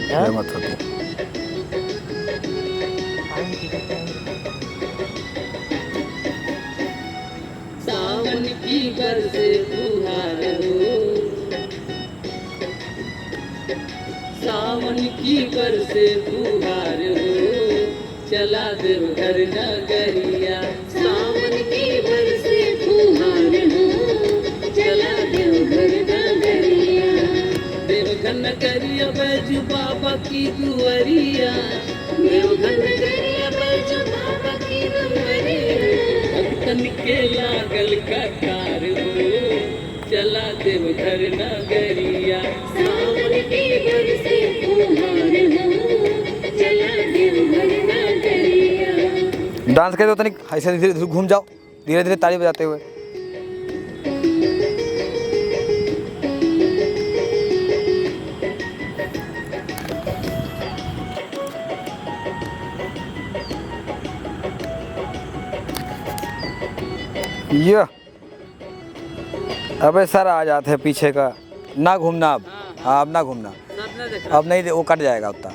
मत होती। सावन की बरसे फुहार हो, सावन की बरसे फुहार हो, चला देवघर नगरिया। सावन की बरसे फुहार हो, चला देवघर नगरिया। देवघर नगरिया बैजू बाबा की दुआरिया, देवघर नगरिया बैजू बाबा की दुआरिया। भक्तन के लागल कतार हो, चला देवघर नगरिया। सावन की बरसे फुहार हो, चला देवघर नगरिया। डांस करते हो तनिक ऐसे धीरे धीरे घूम जाओ, धीरे धीरे ताली बजाते हुए। ये अबे सर आ जाते हैं पीछे का, ना घूमना अब। हाँ अब ना घूमना, अब नहीं, वो कट जाएगा उतना।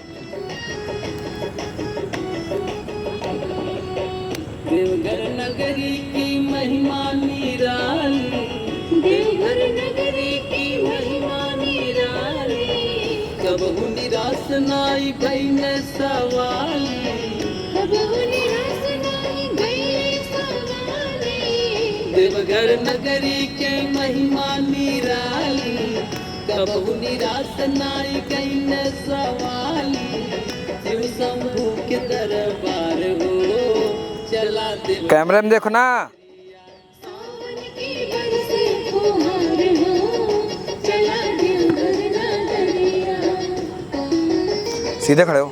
देवघर नगरी की महिमा निराली, देवघर नगरी की महिमा निराली। कबहू निराश नाई गई न सवाली, कबहू निराश नाई गई सवाली। देवघर नगरी के महिमा निराली, कबहू निराश नाई गई न सवाली। शिव शंभू के दरबार हो, चला दे कैमरे में देखो ना। सावन की बरसे फुहार हो, चला देवघर नगरिया। सीधे खड़े हो।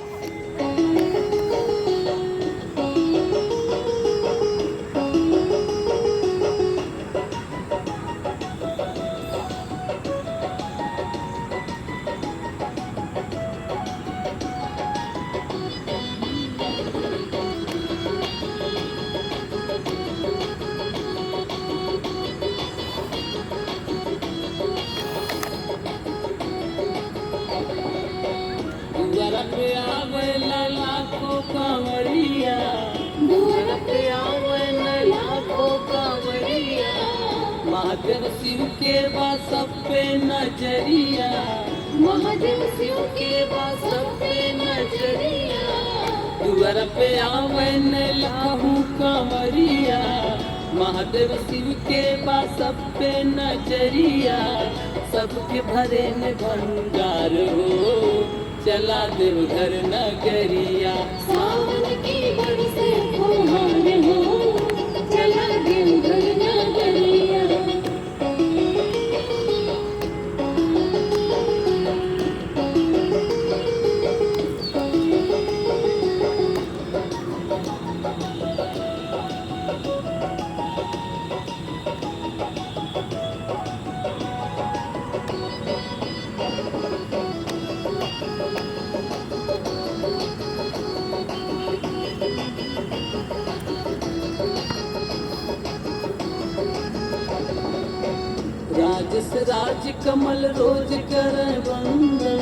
दुआर पे आवेला लाखों कांवरिया, दुआर पे आवेला लाखों कांवरिया। महादेव शिव के बा सब पे नजरिया, महादेव शिव के बा सब पे नजरिया। दुआर पे आवेला लाखों कांवरिया, महादेव शिव के बा सब पे नजरिया। सबके भरे में भंडार हो, चला देवघर नगरिया। सावन की बरसे फुहार हो, चला देवघर नगरिया। राजस राज कमल रोज कर वंदन,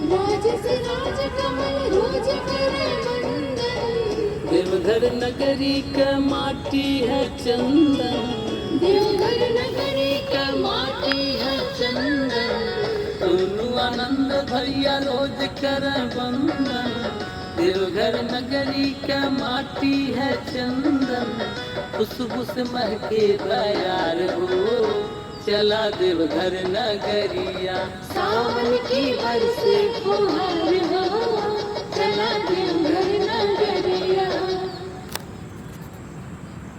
राजस राज कमल रोज कर वंदन। देवघर नगरी का माटी है चंदन, देवघर नगरी का माटी है चंदन। सोनू आनंद भैया रोज कर वंदन, देवघर नगरी का माटी है चंदन। खुशबू से महके तैयार हो, चला देवघर नगरिया। सावन की बरसे फुहार